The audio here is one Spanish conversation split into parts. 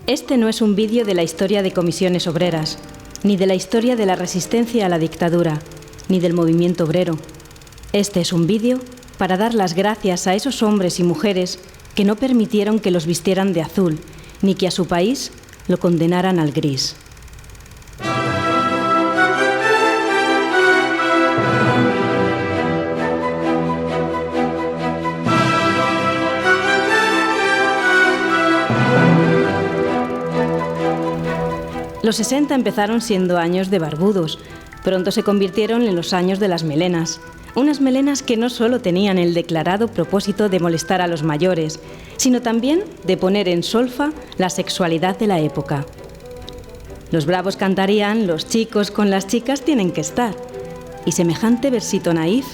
Este no es un vídeo de la historia de comisiones obreras, ni de la historia de la resistencia a la dictadura, ni del movimiento obrero. Este es un vídeo para dar las gracias a esos hombres y mujeres que no permitieron que los vistieran de azul, ni que a su país lo condenaran al gris. Los 60 empezaron siendo años de barbudos. Pronto se convirtieron en los años de las melenas. Unas melenas que no solo tenían el declarado propósito de molestar a los mayores, sino también de poner en solfa la sexualidad de la época. Los bravos cantarían «Los chicos con las chicas tienen que estar». Y semejante versito naif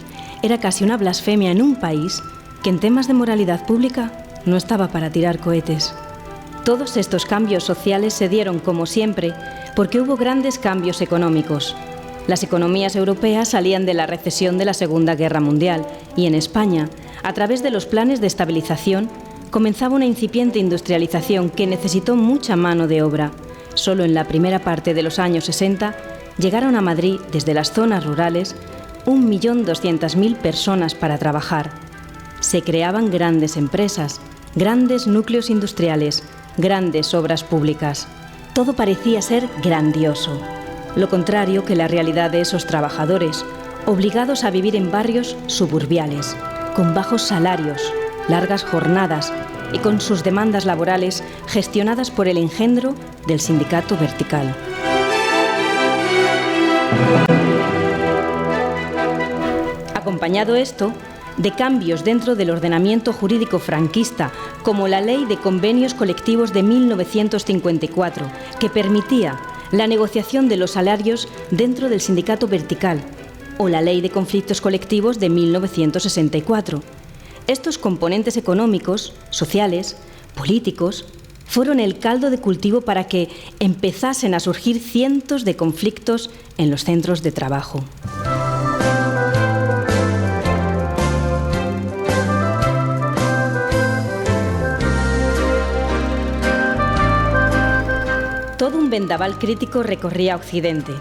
era casi una blasfemia en un país que en temas de moralidad pública no estaba para tirar cohetes. Todos estos cambios sociales se dieron, como siempre, porque hubo grandes cambios económicos. Las economías europeas salían de la recesión de la Segunda Guerra Mundial y en España, a través de los planes de estabilización, comenzaba una incipiente industrialización que necesitó mucha mano de obra. Solo en la primera parte de los años 60 llegaron a Madrid, desde las zonas rurales, 1.200.000 personas para trabajar. Se creaban grandes empresas, grandes núcleos industriales, grandes obras públicas. Todo parecía ser grandioso. Lo contrario que la realidad de esos trabajadores, obligados a vivir en barrios suburbiales, con bajos salarios, largas jornadas y con sus demandas laborales gestionadas por el engendro del sindicato vertical. Acompañado esto de cambios dentro del ordenamiento jurídico franquista, como la Ley de Convenios Colectivos de 1954, que permitía la negociación de los salarios dentro del sindicato vertical, o la Ley de Conflictos Colectivos de 1964. Estos componentes económicos, sociales, políticos, fueron el caldo de cultivo para que empezasen a surgir cientos de conflictos en los centros de trabajo. Todo un vendaval crítico recorría Occidente.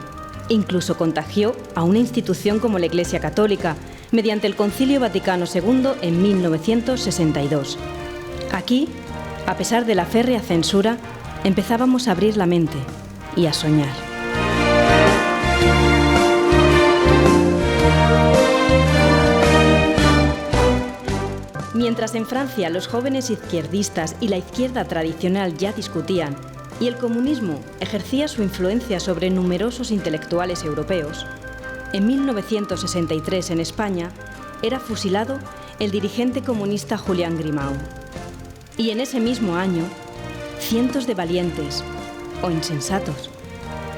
Incluso contagió a una institución como la Iglesia Católica, mediante el Concilio Vaticano II en 1962. Aquí, a pesar de la férrea censura, empezábamos a abrir la mente y a soñar. Mientras en Francia los jóvenes izquierdistas y la izquierda tradicional ya discutían, y el comunismo ejercía su influencia sobre numerosos intelectuales europeos, en 1963 en España era fusilado el dirigente comunista Julián Grimau. Y en ese mismo año, cientos de valientes o insensatos,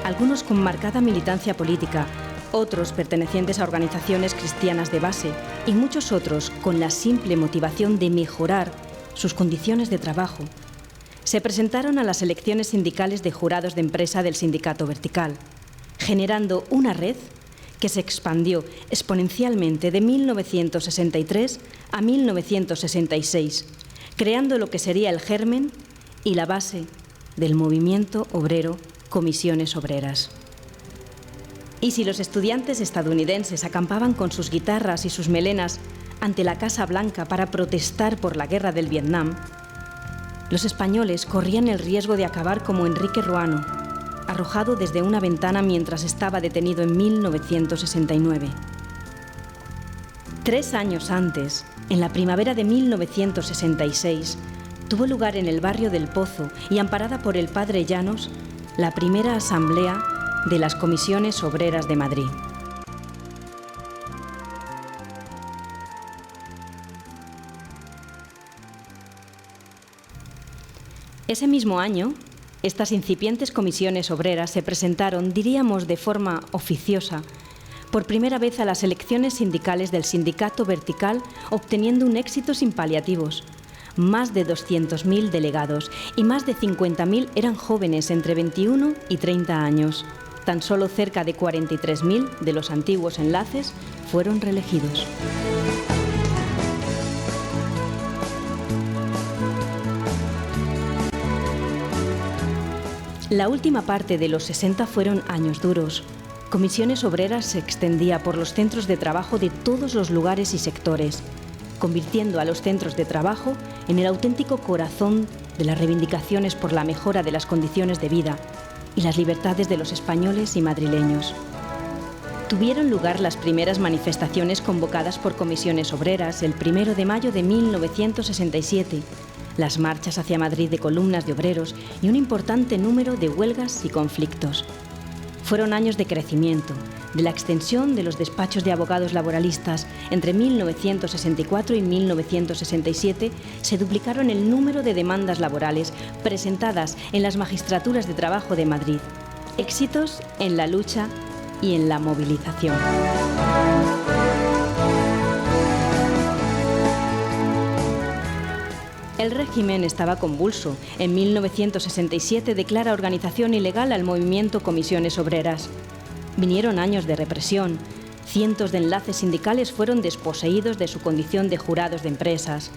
algunos con marcada militancia política, otros pertenecientes a organizaciones cristianas de base y muchos otros con la simple motivación de mejorar sus condiciones de trabajo, se presentaron a las elecciones sindicales de jurados de empresa del sindicato vertical, generando una red que se expandió exponencialmente de 1963 a 1966, creando lo que sería el germen y la base del movimiento obrero Comisiones Obreras. Y si los estudiantes estadounidenses acampaban con sus guitarras y sus melenas ante la Casa Blanca para protestar por la guerra del Vietnam, los españoles corrían el riesgo de acabar como Enrique Ruano, arrojado desde una ventana mientras estaba detenido en 1969. 3 años antes, en la primavera de 1966, tuvo lugar en el barrio del Pozo y amparada por el padre Llanos, la primera asamblea de las Comisiones Obreras de Madrid. Ese mismo año, estas incipientes comisiones obreras se presentaron, diríamos de forma oficiosa, por primera vez a las elecciones sindicales del sindicato vertical, obteniendo un éxito sin paliativos. Más de 200.000 delegados y más de 50.000 eran jóvenes entre 21 y 30 años. Tan solo cerca de 43.000 de los antiguos enlaces fueron reelegidos. La última parte de los 60 fueron años duros. Comisiones Obreras se extendía por los centros de trabajo de todos los lugares y sectores, convirtiendo a los centros de trabajo en el auténtico corazón de las reivindicaciones por la mejora de las condiciones de vida y las libertades de los españoles y madrileños. Tuvieron lugar las primeras manifestaciones convocadas por comisiones obreras el 1 de mayo de 1967, las marchas hacia Madrid de columnas de obreros y un importante número de huelgas y conflictos. Fueron años de crecimiento, de la extensión de los despachos de abogados laboralistas. Entre 1964 y 1967 se duplicaron el número de demandas laborales presentadas en las magistraturas de trabajo de Madrid. Éxitos en la lucha y en la movilización. El régimen estaba convulso. En 1967 declara organización ilegal al movimiento Comisiones Obreras. Vinieron años de represión. Cientos de enlaces sindicales fueron desposeídos de su condición de jurados de empresas.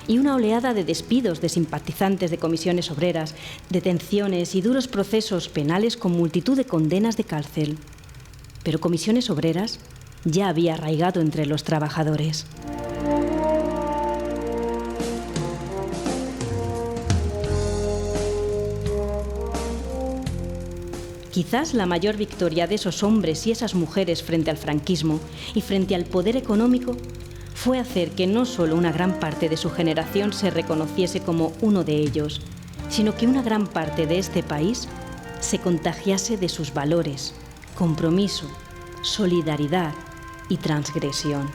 Y una oleada de despidos de simpatizantes de comisiones obreras, detenciones y duros procesos penales con multitud de condenas de cárcel. Pero Comisiones Obreras ya había arraigado entre los trabajadores. Quizás la mayor victoria de esos hombres y esas mujeres frente al franquismo y frente al poder económico fue hacer que no solo una gran parte de su generación se reconociese como uno de ellos, sino que una gran parte de este país se contagiase de sus valores, compromiso, solidaridad y transgresión.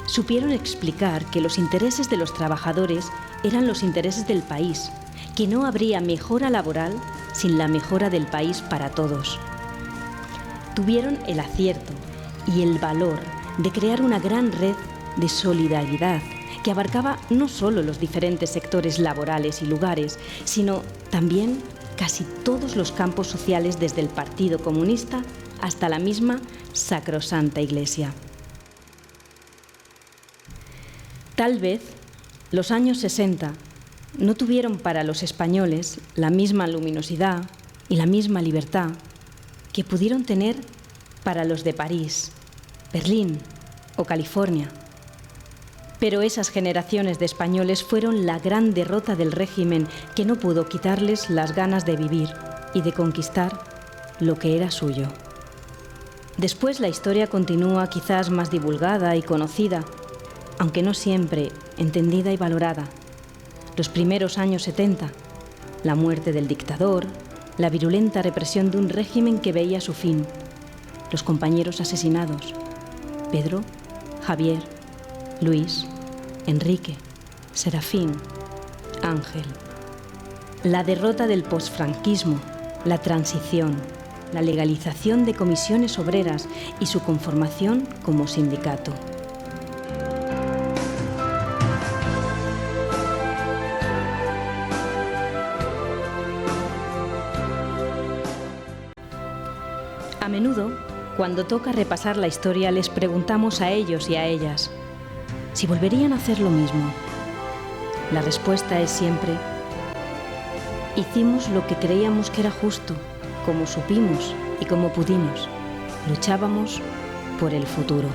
Supieron explicar que los intereses de los trabajadores eran los intereses del país, que no habría mejora laboral sin la mejora del país para todos. Tuvieron el acierto y el valor de crear una gran red de solidaridad que abarcaba no solo los diferentes sectores laborales y lugares, sino también casi todos los campos sociales, desde el Partido Comunista hasta la misma sacrosanta Iglesia. Tal vez los años 60 no tuvieron para los españoles la misma luminosidad y la misma libertad que pudieron tener para los de París, Berlín o California. Pero esas generaciones de españoles fueron la gran derrota del régimen, que no pudo quitarles las ganas de vivir y de conquistar lo que era suyo. Después la historia continúa, quizás más divulgada y conocida, aunque no siempre entendida y valorada. Los primeros años 70, la muerte del dictador, la virulenta represión de un régimen que veía su fin, los compañeros asesinados, Pedro, Javier, Luis, Enrique, Serafín, Ángel. La derrota del posfranquismo, la transición, la legalización de comisiones obreras y su conformación como sindicato. A menudo, cuando toca repasar la historia, les preguntamos a ellos y a ellas si volverían a hacer lo mismo. La respuesta es siempre: hicimos lo que creíamos que era justo, como supimos y como pudimos. Luchábamos por el futuro.